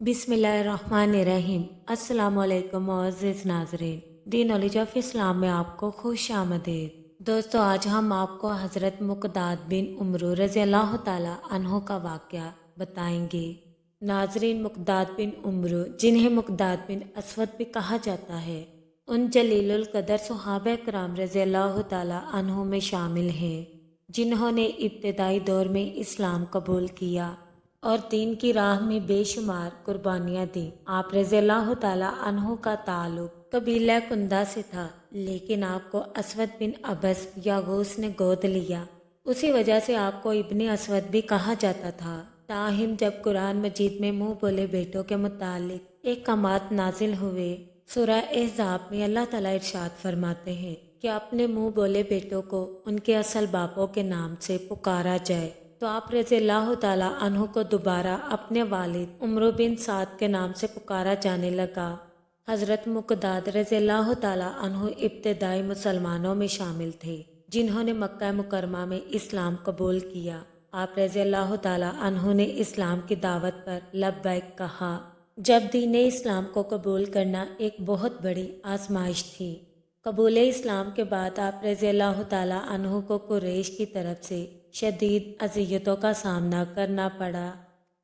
बिस्मिल्लाहिर्रहमानिर्रहीम। अस्सलाम वालेकुम मुअज़्ज़िज़ नाज़रीन, दी नॉलेज ऑफ इस्लाम में आपको खुश आमदीद। दोस्तों, आज हम आपको हज़रत मुक़दाद बिन उमरू रज़ी अल्लाह ताला अन्हो का वाक़या बताएंगे। नाज़रीन, मुक़दाद बिन उमरू, जिन्हें मुक़दाद बिन असवद भी कहा जाता है, उन जलीलुल कदर सहाबा कराम रज़ी अल्लाह ताला अन्हो में शामिल हैं, जिन्होंने इब्तिदाई दौर में इस्लाम कबूल किया और दीन की राह में बेशुमार कुर्बानियाँ दी। आप रज़ी अल्लाह ताला अन्हु का ताल्लुक कबीला कुंदा से था, लेकिन आपको असवद बिन अबस या गौस ने गोद लिया। उसी वजह से आपको इब्ने असवद भी कहा जाता था। ताहिम जब कुरान मजीद में मुँह बोले बेटों के मुतालिक एक कमात नाजिल हुए, सूरह अहज़ाब में अल्लाह ताला इरशाद फरमाते हैं कि अपने मुँह बोले बेटों को उनके असल बापों के नाम से पुकारा जाए। तो आप रज़ी अल्लाह ताला अन्हु को दोबारा अपने वालिद उमर बिन साद के नाम से पुकारा जाने लगा। हज़रत मुक़दाद रज़ी अल्लाह ताला अन्हु इब्तिदाई मुसलमानों में शामिल थे, जिन्होंने मक्का मुकरमा में इस्लाम कबूल किया। आप रज़ी अल्लाह ताला अन्हु ने इस्लाम की दावत पर लब्बैक कहा। जब दीन इस्लाम को कबूल करना एक बहुत बड़ी आजमाइश थी। कबूल इस्लाम के बाद आप रज़ी अल्लाह ताला अन्हु को कुरैश की तरफ से शदीद अज़ियतों का सामना करना पड़ा,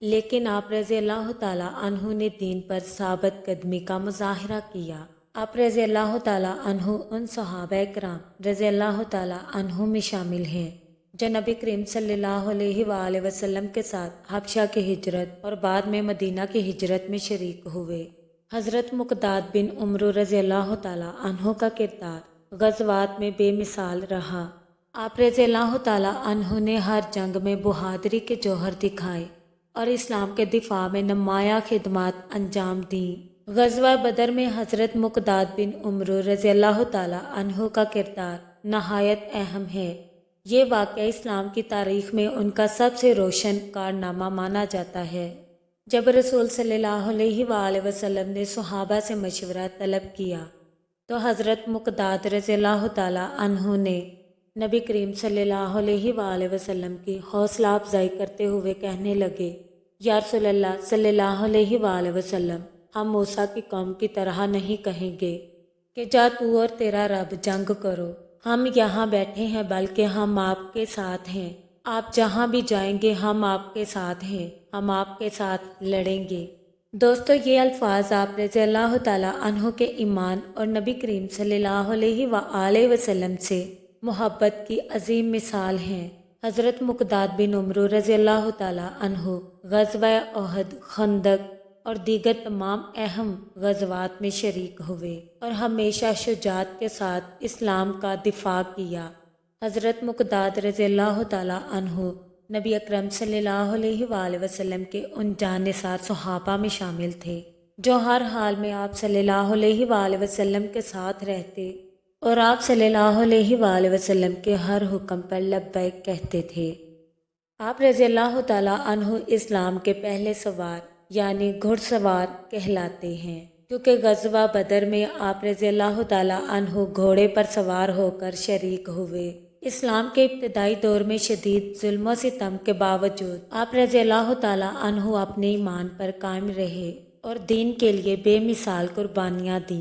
लेकिन आप रज़ी अल्लाह ताला अन्हु ने दीन पर साबित कदमी का मुजाहरा किया। आप रज़ी अल्लाह ताला अन्हु उन सहाबा कराम रज़ी अल्लाह ताला अन्हु में शामिल हैं जो नबी करीम सल्लल्लाहु अलैहि वसल्लम के साथ हबशा की हिजरत और बाद में मदीना की हिजरत में शरीक हुए। हज़रत मुक़दाद बिन उमरू रज़ी अल्लाह ताला अन्हु का किरदार ग़ज़वात में बेमिसाल रहा। आप रज़ी अल्लाह ताला अन्हु ने हर जंग में बहादुरी के जौहर दिखाए और इस्लाम के दिफा में नुमाया खिदमत अंजाम दी। ग़ज़वा बदर में हज़रत मुक़दाद बिन उमरू रज़ी अल्लाह ताला अन्हु का किरदार नहायत अहम है। ये वाक़या इस्लाम की तारीख़ में उनका सबसे रोशन कारनामा माना जाता है। जब रसूल सल्लल्लाहु अलैहि वसल्लम ने सहाबा से मशवरा तलब किया तो हज़रत मुक़दाद रज़ी अल्लाह ताला अन्हु ने नबी करीम सल्लल्लाहु अलैहि वसल्लम की हौसला अफजाई करते हुए कहने लगे, या रसूलल्लाह सल्लल्लाहु अलैहि वसल्लम, हम मूसा की कौम की तरह नहीं कहेंगे कि जा तू और तेरा रब जंग करो। हम यहाँ बैठे हैं, बल्कि हम आपके साथ हैं। आप जहाँ भी जाएंगे हम आपके साथ हैं, हम आपके साथ लड़ेंगे। दोस्तों, ये अल्फाज आप रज़ी अल्लाह ताला अन्हु के ईमान और नबी करीम सल्लल्लाहु अलैहि वसल्लम से मोहब्बत की अजीम मिसाल हैं। हज़रत मुक़दाद बिन उमरू रज़ी अल्लाह ताला अन्हु ग़ज़वा ओहद, खंदक और दीगर तमाम अहम ग़ज़वात में शरीक हुए और हमेशा शुजाअत के साथ इस्लाम का दिफा किया। हज़रत मुक़दाद रज़ी अल्लाह ताला अन्हु नबी अकरम सल्लल्लाहु अलैहि वसल्लम के उन जानिसार सहाबा में शामिल थे जो हर हाल में आप सल्लल्लाहु अलैहि वसल्लम के साथ रहते और आप सल्लल्लाहु अलैहि वसल्लम के हर हुक्म पर लब्बैक कहते थे। आप रज़ी अल्लाह ताला अन्हु इस्लाम के पहले सवार यानी घुड़सवार कहलाते हैं, क्योंकि ग़ज़वा बदर में आप रज़ी अल्लाह ताला अन्हु घोड़े पर सवार होकर शरीक हुए। इस्लाम के इब्तिदाई दौर में शदीद जुल्म सितम के बावजूद आप रज़ी अल्लाह ताला अन्हु अपने ईमान पर कायम रहे और दीन के लिए बेमिसाल कुर्बानियाँ दी।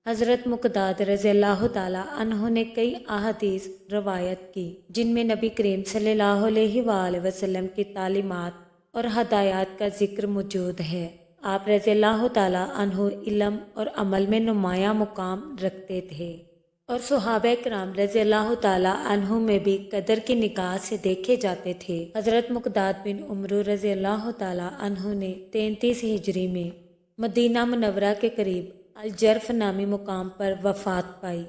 हज़रत मुक़दाद रज़ी अल्लाह ताला अन्हु ने कई अहादीस रवायत की, जिनमें नबी करीम सल्लल्लाहु अलैहि वसल्लम की तालीमात और हदायत का जिक्र मौजूद है। आप रज़ी अल्लाह ताला अन्हु इल्म और अमल में नुमाया मुकाम रखते थे और सहाबा कराम रज़ी अल्लाह ताला अन्हु में भी कदर की निगाह से देखे जाते थे। हज़रत मुक़दाद बिन उमरू रज़ी अल्लाह ताला अन्हु ने 33 हिजरी में मदीना मुनव्वरा के करीब अल-जर्फ नामी मुकाम पर वफ़ात पाई।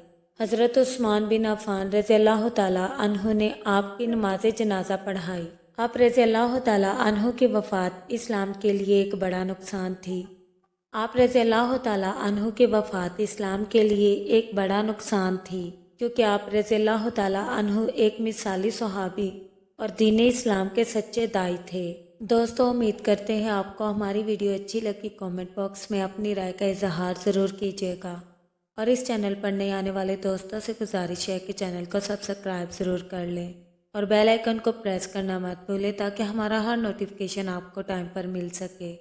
हज़रत उस्मान बिन अफ़ान रज़ी अल्लाह ताला अन्हु ने आपकी नमाज जनाजा पढ़ाई। आप रज़ी अल्लाह ताला अन्हु की वफ़ात इस्लाम के लिए एक बड़ा नुकसान थी। आप रज़ी अल्लाह ताला अन्हु की वफ़ात इस्लाम के लिए एक बड़ा नुकसान थी, क्योंकि आप रज़ी अल्लाह ताला अन्हु एक मिसाली सहाबी और दीन इस्लाम के सच्चे दाई थे। दोस्तों, उम्मीद करते हैं आपको हमारी वीडियो अच्छी लगी। कमेंट बॉक्स में अपनी राय का इजहार ज़रूर कीजिएगा और इस चैनल पर नए आने वाले दोस्तों से गुजारिश है कि चैनल को सब्सक्राइब ज़रूर कर लें और बेल आइकन को प्रेस करना मत भूलें, ताकि हमारा हर नोटिफिकेशन आपको टाइम पर मिल सके।